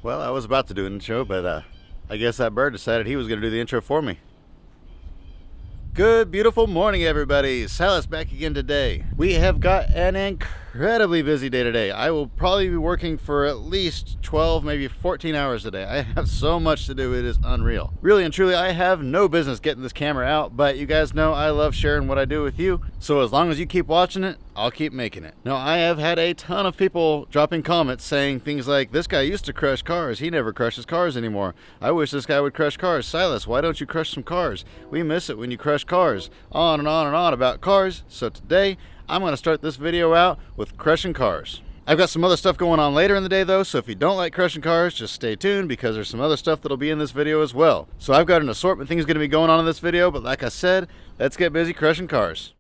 Well, I was about to do an intro, but I guess that bird decided he was going to do the intro for me. Good, beautiful morning, everybody. Silas back again today. We have got an incredibly busy day today. I will probably be working for at least 12, maybe 14 hours a day. I have so much to do, it is unreal. Really and truly, I have no business getting this camera out, but you guys know I love sharing what I do with you. So as long as you keep watching it, I'll keep making it. Now, I have had a ton of people dropping comments saying things like, this guy used to crush cars. He never crushes cars anymore. I wish this guy would crush cars. Silas, why don't you crush some cars? We miss it when you crush cars. On and on and on about cars. So today, I'm going to start this video out with crushing cars. I've got some other stuff going on later in the day though, so if you don't like crushing cars, just stay tuned because there's some other stuff that'll be in this video as well. So I've got an assortment of things going to be going on in this video, but like I said, let's get busy crushing cars.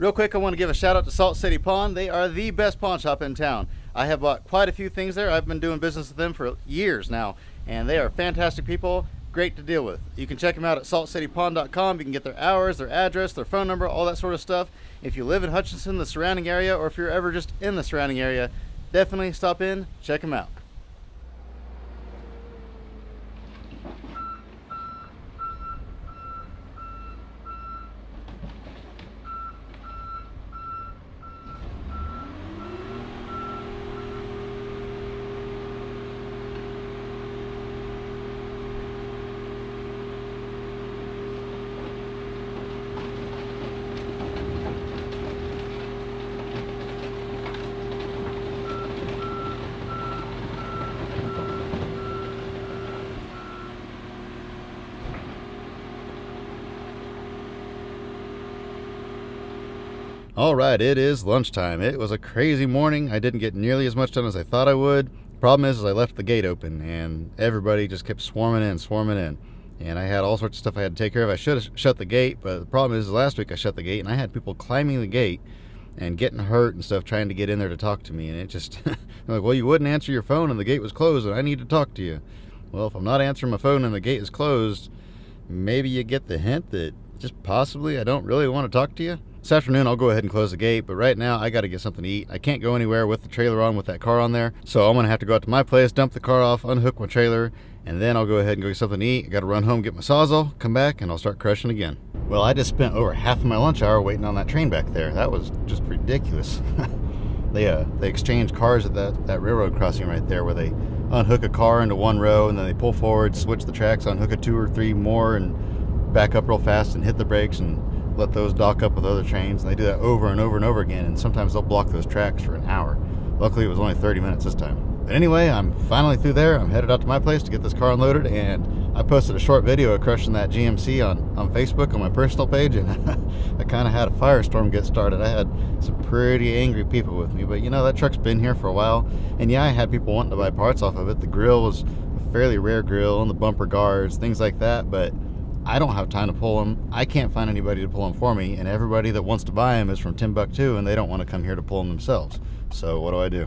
Real quick, I want to give a shout out to Salt City Pawn. They are the best pawn shop in town. I have bought quite a few things there. I've been doing business with them for years now, and they are fantastic people, great to deal with. You can check them out at saltcitypawn.com. You can get their hours, their address, their phone number, all that sort of stuff. If you live in Hutchinson, the surrounding area, or if you're ever just in the surrounding area, definitely stop in, check them out. All right, it is lunchtime. It was a crazy morning. I didn't get nearly as much done as I thought I would. Problem is I left the gate open and everybody just kept swarming in. And I had all sorts of stuff I had to take care of. I should have shut the gate, but the problem is last week I shut the gate and I had people climbing the gate and getting hurt and stuff trying to get in there to talk to me. And it just, I'm like, well, you wouldn't answer your phone and the gate was closed and I need to talk to you. Well, if I'm not answering my phone and the gate is closed, maybe you get the hint that just possibly I don't really want to talk to you. This afternoon I'll go ahead and close the gate, but right now I got to get something to eat. I can't go anywhere with the trailer on with that car on there, so I'm going to have to go out to my place, dump the car off, unhook my trailer, and then I'll go ahead and go get something to eat. I got to run home, get my Sawzall, come back, and I'll start crushing again. Well, I just spent over half of my lunch hour waiting on that train back there. That was just ridiculous. They exchange cars at that railroad crossing right there where they unhook a car into one row and then they pull forward, switch the tracks, unhook a 2 or 3 more and back up real fast and hit the brakes and let those dock up with other trains. And they do that over and over and over again, and sometimes they'll block those tracks for an hour. Luckily it was only 30 minutes this time. But anyway, I'm finally through there. I'm headed out to my place to get this car unloaded, and I posted a short video of crushing that GMC on Facebook on my personal page, and I kind of had a firestorm get started. I had some pretty angry people with me, but you know, that truck's been here for a while, and yeah, I had people wanting to buy parts off of it. The grill was a fairly rare grill, and the bumper guards, things like that, but I don't have time to pull them. I can't find anybody to pull them for me, and everybody that wants to buy them is from Timbuktu, and they don't want to come here to pull them themselves. So what do?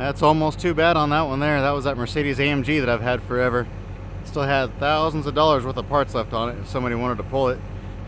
That's almost too bad on that one there. That was that Mercedes AMG that I've had forever. Still had thousands of dollars worth of parts left on it. If somebody wanted to pull it,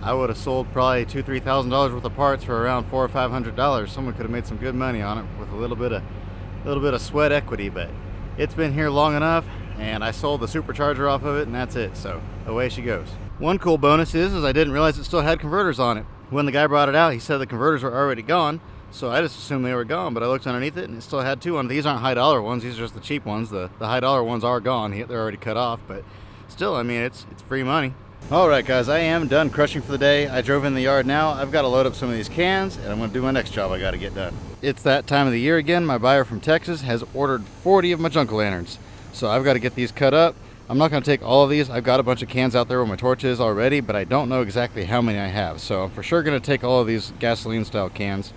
I would have sold probably $2,000-3,000 worth of parts for around $400 or $500. Someone could have made some good money on it with a little bit of sweat equity. But it's been here long enough, and I sold the supercharger off of it, and that's it. So away she goes. One cool bonus is I didn't realize it still had converters on it. When the guy brought it out, he said the converters were already gone. So I just assumed they were gone, but I looked underneath it and it still had two on. These aren't high dollar ones, these are just the cheap ones. The high dollar ones are gone, they're already cut off, but still, I mean, it's free money. Alright guys, I am done crushing for the day. I drove in the yard now. I've got to load up some of these cans and I'm going to do my next job I got to get done. It's that time of the year again. My buyer from Texas has ordered 40 of my junk-o'-lanterns. So I've got to get these cut up. I'm not going to take all of these. I've got a bunch of cans out there where my torch is already, but I don't know exactly how many I have. So I'm for sure going to take all of these gasoline style cans.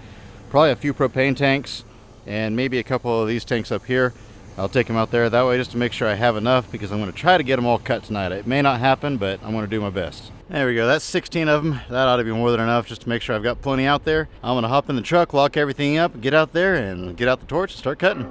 Probably a few propane tanks and maybe a couple of these tanks up here. I'll take them out there that way just to make sure I have enough, because I'm going to try to get them all cut tonight. It may not happen, but I'm going to do my best. There we go. That's 16 of them. That ought to be more than enough just to make sure I've got plenty out there. I'm going to hop in the truck, lock everything up, get out there and get out the torch and start cutting.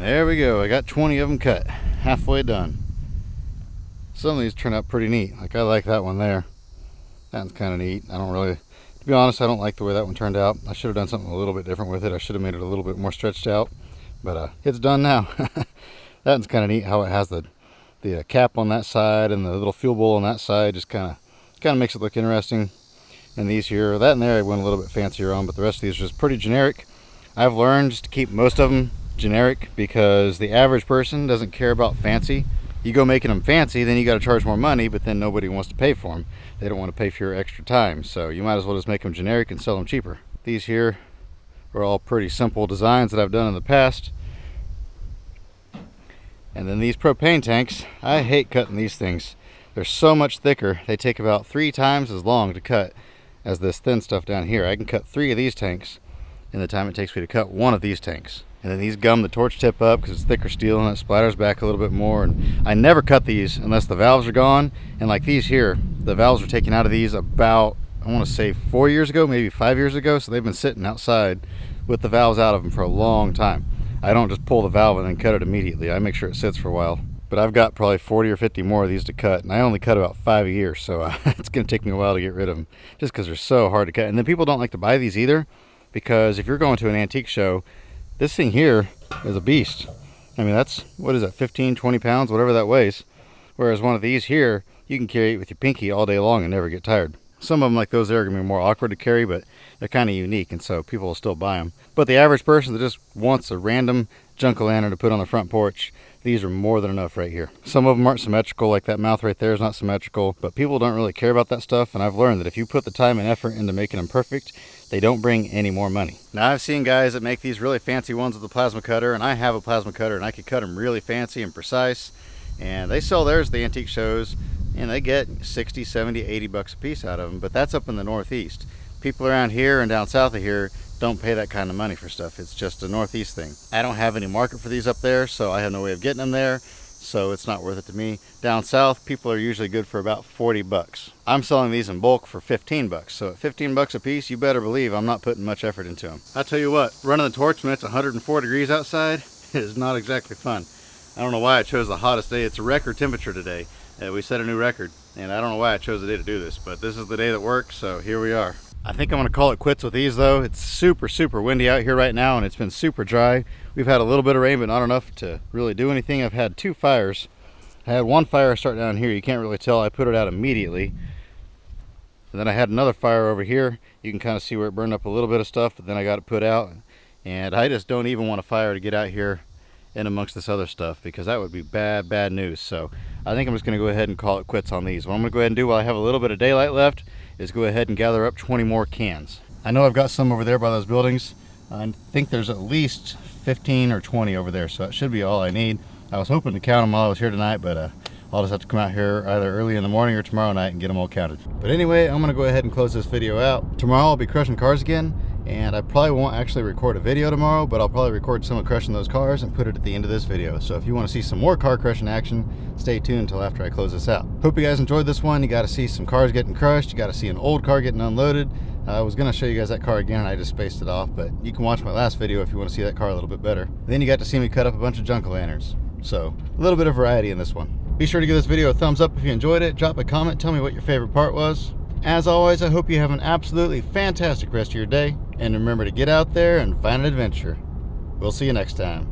There we go. I got 20 of them cut, halfway done. Some of these turn out pretty neat. Like I like that one there. That's kind of neat. I don't really To be honest, I don't like the way that one turned out. I should have done something a little bit different with it. I should have made it a little bit more stretched out, but it's done now. That one's kind of neat how it has the cap on that side and the little fuel bowl on that side. Just kind of makes it look interesting. And these here, that and there, I went a little bit fancier on, but the rest of these are just pretty generic. I've learned just to keep most of them generic because the average person doesn't care about fancy. You go making them fancy, then you got to charge more money, but then nobody wants to pay for them. They don't want to pay for your extra time, so you might as well just make them generic and sell them cheaper. These here are all pretty simple designs that I've done in the past. And then these propane tanks, I hate cutting these things. They're so much thicker, they take about 3 times as long to cut as this thin stuff down here. I can cut 3 of these tanks in the time it takes me to cut 1 of these tanks. And then these gum the torch tip up because it's thicker steel and it splatters back a little bit more. And I never cut these unless the valves are gone. And like these here, the valves were taken out of these about, I want to say 4 years ago, maybe 5 years ago. So they've been sitting outside with the valves out of them for a long time. I don't just pull the valve and then cut it immediately. I make sure it sits for a while. But I've got probably 40 or 50 more of these to cut, and I only cut about 5 a year, so it's going to take me a while to get rid of them, just because they're so hard to cut. And then people don't like to buy these either, because if you're going to an antique show, this thing here is a beast. I mean, that's, what is that, 15, 20 pounds, whatever that weighs. Whereas one of these here, you can carry it with your pinky all day long and never get tired. Some of them like those there are going to be more awkward to carry, but they're kind of unique, and so people will still buy them. But the average person that just wants a random junk-o'-lantern to put on the front porch, these are more than enough right here. Some of them aren't symmetrical, like that mouth right there is not symmetrical, but people don't really care about that stuff, and I've learned that if you put the time and effort into making them perfect, they don't bring any more money. Now, I've seen guys that make these really fancy ones with a plasma cutter, and I have a plasma cutter, and I could cut them really fancy and precise, and they sell theirs at the antique shows, and they get 60, 70, 80 bucks a piece out of them, but that's up in the Northeast. People around here and down south of here don't pay that kind of money for stuff. It's just a Northeast thing. I don't have any market for these up there, so I have no way of getting them there, so it's not worth it to me. Down south, people are usually good for about 40 bucks. I'm selling these in bulk for 15 bucks, so at 15 bucks a piece, you better believe I'm not putting much effort into them. I tell you what, running the torch when it's 104 degrees outside is not exactly fun. I don't know why I chose the hottest day. It's a record temperature today. We set a new record, and I don't know why I chose the day to do this, but this is the day that works, so here we are. I think I'm going to call it quits with these though. It's super, super windy out here right now, and it's been super dry. We've had a little bit of rain, but not enough to really do anything. I've had 2 fires. I had one fire start down here. You can't really tell. I put it out immediately. And then I had another fire over here. You can kind of see where it burned up a little bit of stuff, but then I got it put out. And I just don't even want a fire to get out here in amongst this other stuff, because that would be bad, bad news. So I think I'm just going to go ahead and call it quits on these. What I'm going to go ahead and do while I have a little bit of daylight left is go ahead and gather up 20 more cans. I know I've got some over there by those buildings. I think there's at least 15 or 20 over there, so that should be all I need. I was hoping to count them while I was here tonight, but I'll just have to come out here either early in the morning or tomorrow night and get them all counted. But anyway, I'm gonna go ahead and close this video out. Tomorrow I'll be crushing cars again, and I probably won't actually record a video tomorrow, but I'll probably record some of crushing those cars and put it at the end of this video. So if you want to see some more car crushing action, stay tuned until after I close this out. Hope you guys enjoyed this one. You got to see some cars getting crushed. You got to see an old car getting unloaded. I was going to show you guys that car again, and I just spaced it off, but you can watch my last video if you want to see that car a little bit better. Then you got to see me cut up a bunch of junk-o'-lanterns. So a little bit of variety in this one. Be sure to give this video a thumbs up if you enjoyed it. Drop a comment, tell me what your favorite part was. As always, I hope you have an absolutely fantastic rest of your day, and remember to get out there and find an adventure. We'll see you next time.